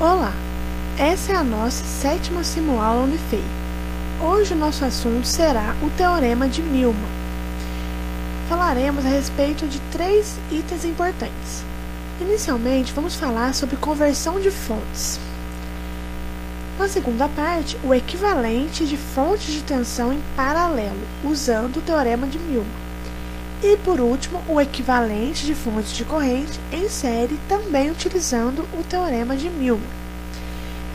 Olá, essa é a nossa 7ª simuaula Unifei. Hoje o nosso assunto será o Teorema de Milman. Falaremos a respeito de 3 itens importantes. Inicialmente, vamos falar sobre conversão de fontes. Na segunda parte, o equivalente de fontes de tensão em paralelo, usando o Teorema de Milman. E, por último, o equivalente de fontes de corrente em série, também utilizando o Teorema de Milman.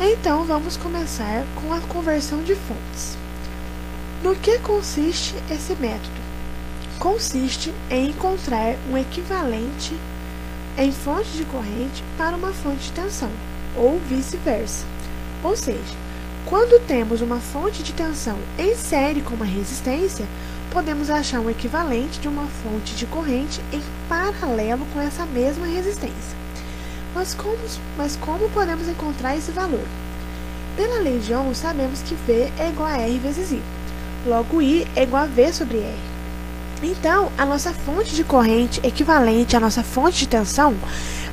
Então, vamos começar com a conversão de fontes. No que consiste esse método? Consiste em encontrar um equivalente em fonte de corrente para uma fonte de tensão, ou vice-versa. Ou seja, quando temos uma fonte de tensão em série com uma resistência, podemos achar um equivalente de uma fonte de corrente em paralelo com essa mesma resistência. Mas como podemos encontrar esse valor? Pela lei de Ohm, sabemos que V é igual a R vezes I. Logo, I é igual a V sobre R. Então, a nossa fonte de corrente equivalente à nossa fonte de tensão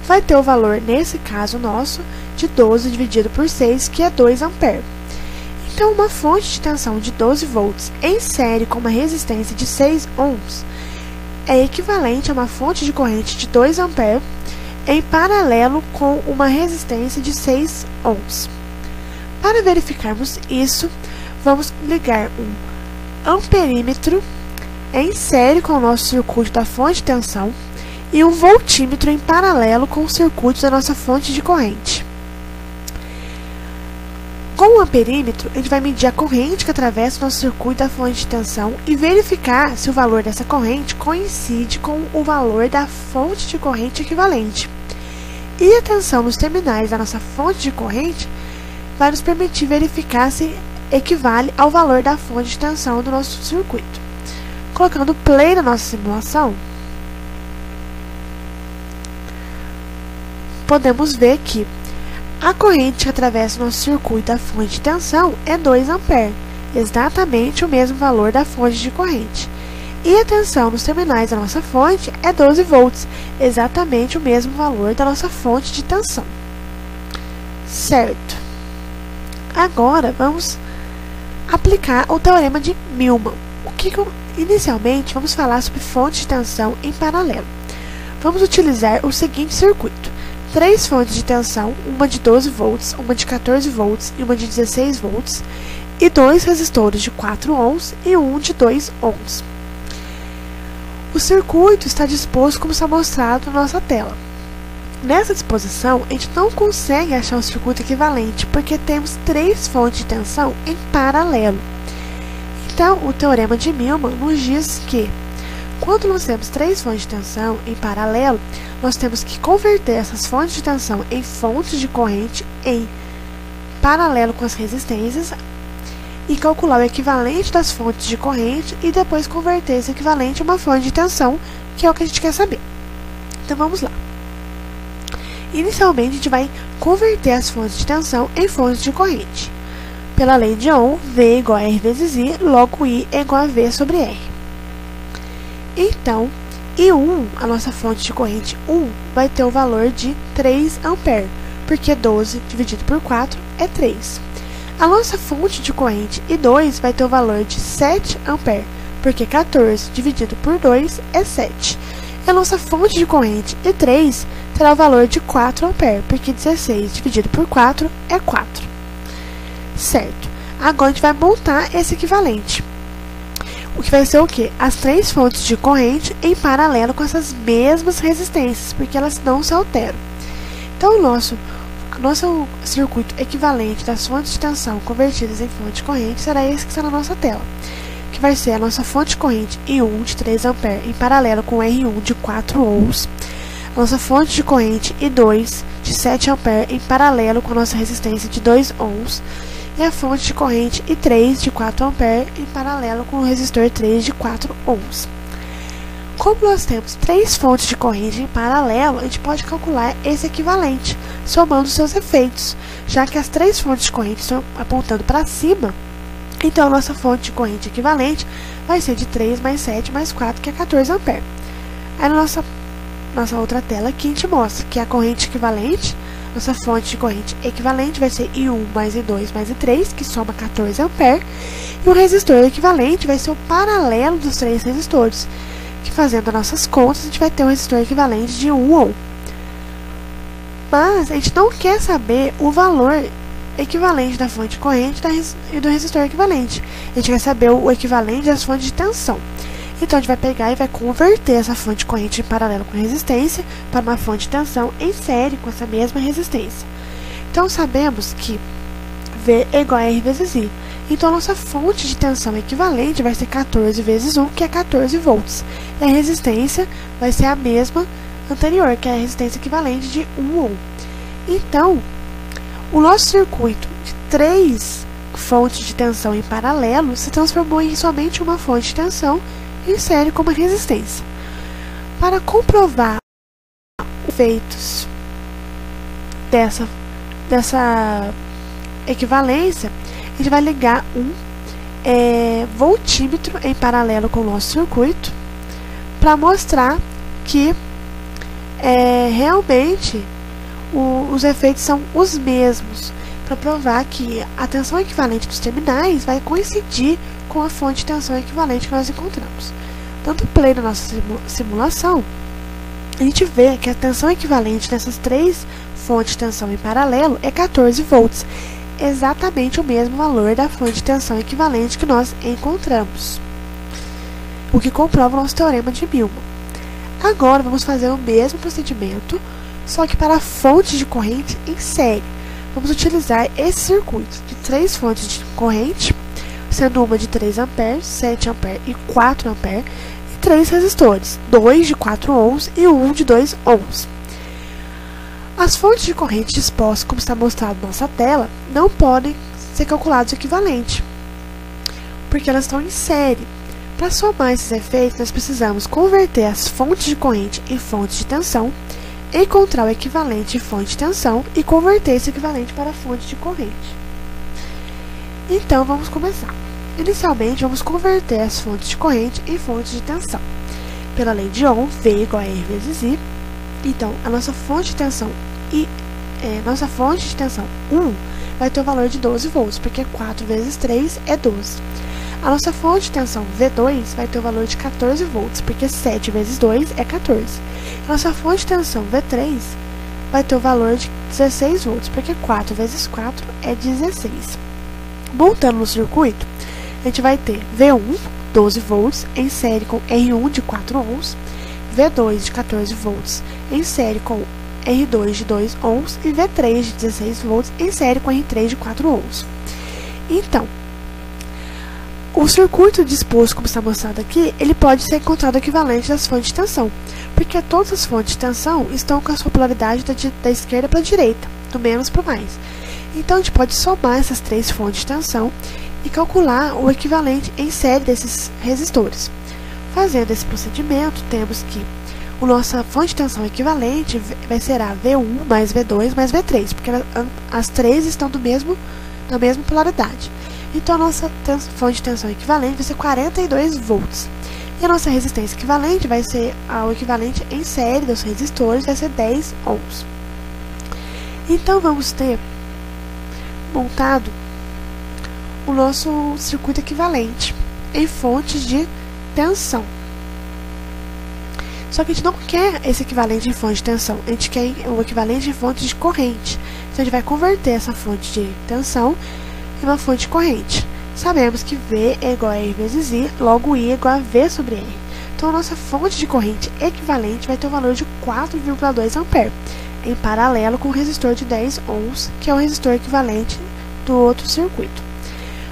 vai ter o valor, nesse caso nosso, de 12 dividido por 6, que é 2 A. Então, uma fonte de tensão de 12 volts em série com uma resistência de 6 ohms é equivalente a uma fonte de corrente de 2 A em paralelo com uma resistência de 6 ohms. Para verificarmos isso, vamos ligar um amperímetro em série com o nosso circuito da fonte de tensão e um voltímetro em paralelo com o circuito da nossa fonte de corrente. Com o amperímetro, a gente vai medir a corrente que atravessa o nosso circuito da fonte de tensão e verificar se o valor dessa corrente coincide com o valor da fonte de corrente equivalente. E a tensão nos terminais da nossa fonte de corrente vai nos permitir verificar se equivale ao valor da fonte de tensão do nosso circuito. Colocando play na nossa simulação, podemos ver que a corrente que atravessa o nosso circuito da fonte de tensão é 2 A, exatamente o mesmo valor da fonte de corrente. E a tensão nos terminais da nossa fonte é 12 volts, exatamente o mesmo valor da nossa fonte de tensão. Certo. Agora, vamos aplicar o Teorema de Milman. Inicialmente, vamos falar sobre fontes de tensão em paralelo. Vamos utilizar o seguinte circuito. 3 fontes de tensão, uma de 12 volts, uma de 14 volts e uma de 16 volts, e 2 resistores de 4 ohms e um de 2 ohms. O circuito está disposto como está mostrado na nossa tela. Nessa disposição, a gente não consegue achar um circuito equivalente, porque temos 3 fontes de tensão em paralelo. Então, o Teorema de Milman nos diz que, quando nós temos 3 fontes de tensão em paralelo, nós temos que converter essas fontes de tensão em fontes de corrente em paralelo com as resistências e calcular o equivalente das fontes de corrente e depois converter esse equivalente a uma fonte de tensão, que é o que a gente quer saber. Então, vamos lá. Inicialmente, a gente vai converter as fontes de tensão em fontes de corrente. Pela lei de Ohm, V é igual a R vezes I, logo I é igual a V sobre R. Então, I1, a nossa fonte de corrente 1, vai ter o valor de 3 A, porque 12 dividido por 4 é 3. A nossa fonte de corrente I2 vai ter o valor de 7 A, porque 14 dividido por 2 é 7. E a nossa fonte de corrente I3 terá o valor de 4 A, porque 16 dividido por 4 é 4. Certo. Agora a gente vai montar esse equivalente. O que vai ser o quê? As 3 fontes de corrente em paralelo com essas mesmas resistências, porque elas não se alteram. Então, o nosso circuito equivalente das fontes de tensão convertidas em fonte de corrente será esse que está na nossa tela, que vai ser a nossa fonte de corrente I1 de 3 A em paralelo com R1 de 4 ohms, a nossa fonte de corrente I2 de 7 A em paralelo com a nossa resistência de 2 ohms, e a fonte de corrente I3 de 4 A em paralelo com o resistor 3 de 4 ohms. Como nós temos 3 fontes de corrente em paralelo, a gente pode calcular esse equivalente, somando seus efeitos, já que as 3 fontes de corrente estão apontando para cima, então a nossa fonte de corrente equivalente vai ser de 3 mais 7 mais 4, que é 14 A. Aí na nossa outra tela aqui a gente mostra que a corrente equivalente Nossa fonte de corrente equivalente vai ser I1 mais I2 mais I3, que soma 14 A. E o resistor equivalente vai ser o paralelo dos três resistores, que fazendo nossas contas, a gente vai ter um resistor equivalente de 1 ohm. Mas a gente não quer saber o valor equivalente da fonte de corrente e do resistor equivalente. A gente quer saber o equivalente das fontes de tensão. Então, a gente vai pegar e vai converter essa fonte de corrente em paralelo com resistência para uma fonte de tensão em série com essa mesma resistência. Então, sabemos que V é igual a R vezes I. Então, a nossa fonte de tensão equivalente vai ser 14 vezes 1, que é 14 volts. E a resistência vai ser a mesma anterior, que é a resistência equivalente de 1 ohm. Então, o nosso circuito de 3 fontes de tensão em paralelo se transformou em somente uma fonte de tensão em série com uma resistência. Para comprovar os efeitos dessa equivalência, a gente vai ligar um voltímetro em paralelo com o nosso circuito para mostrar que realmente os efeitos são os mesmos, para provar que a tensão equivalente dos terminais vai coincidir com a fonte de tensão equivalente que nós encontramos. Dando play na nossa simulação, a gente vê que a tensão equivalente dessas três fontes de tensão em paralelo é 14 volts, exatamente o mesmo valor da fonte de tensão equivalente que nós encontramos, o que comprova o nosso teorema de Milman. Agora vamos fazer o mesmo procedimento, só que para a fonte de corrente em série. Vamos utilizar esse circuito de 3 fontes de corrente, sendo uma de 3 A, 7 A e 4 A, e 3 resistores, 2 de 4 ohms e 1 de 2 ohms. As fontes de corrente dispostas, como está mostrado na nossa tela, não podem ser calculadas o equivalente, porque elas estão em série. Para somar esses efeitos, nós precisamos converter as fontes de corrente em fontes de tensão, encontrar o equivalente de fonte de tensão e converter esse equivalente para a fonte de corrente. Então, vamos começar. Inicialmente, vamos converter as fontes de corrente em fontes de tensão. Pela lei de Ohm, V igual a R vezes I. Então, a nossa fonte de tensão 1 vai ter o valor de 12 volts, porque 4 vezes 3 é 12. A nossa fonte de tensão V2 vai ter o valor de 14 volts, porque 7 vezes 2 é 14. A nossa fonte de tensão V3 vai ter o valor de 16 volts, porque 4 vezes 4 é 16. Montando no circuito, a gente vai ter V1, 12 volts, em série com R1 de 4 ohms, V2 de 14 volts, em série com R2 de 2 ohms, e V3 de 16 volts, em série com R3 de 4 ohms. Então, o circuito disposto, como está mostrado aqui, ele pode ser encontrado equivalente das fontes de tensão, porque todas as fontes de tensão estão com a sua polaridade da esquerda para a direita, do menos para o mais. Então, a gente pode somar essas 3 fontes de tensão e calcular o equivalente em série desses resistores. Fazendo esse procedimento, temos que a nossa fonte de tensão equivalente vai ser a V1 mais V2 mais V3, porque as 3 estão da mesma polaridade. Então, a nossa fonte de tensão equivalente vai ser 42 volts. E a nossa resistência equivalente vai ser o equivalente em série dos resistores, vai ser 10 ohms. Então, vamos ter montado o nosso circuito equivalente em fontes de tensão. Só que a gente não quer esse equivalente em fonte de tensão, a gente quer o equivalente em fonte de corrente. Então, a gente vai converter essa fonte de tensão em uma fonte de corrente. Sabemos que V é igual a R vezes I, logo I é igual a V sobre R. Então, a nossa fonte de corrente equivalente vai ter o valor de 4,2 A, em paralelo com o resistor de 10 ohms, que é o resistor equivalente do outro circuito.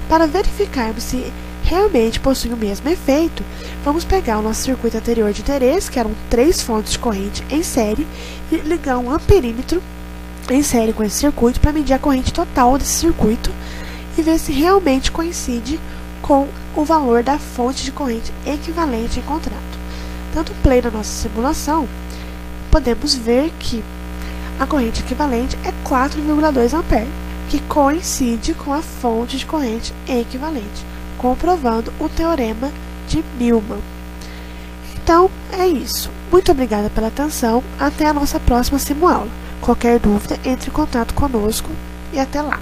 Para verificarmos se realmente possui o mesmo efeito, vamos pegar o nosso circuito anterior de interesse, que eram 3 fontes de corrente em série, e ligar um amperímetro em série com esse circuito para medir a corrente total desse circuito e ver se realmente coincide com o valor da fonte de corrente equivalente encontrado. Dando play na nossa simulação, podemos ver que a corrente equivalente é 4,2 A, que coincide com a fonte de corrente equivalente, comprovando o teorema de Milman. Então, é isso. Muito obrigada pela atenção. Até a nossa próxima simuaula. Qualquer dúvida, entre em contato conosco e até lá!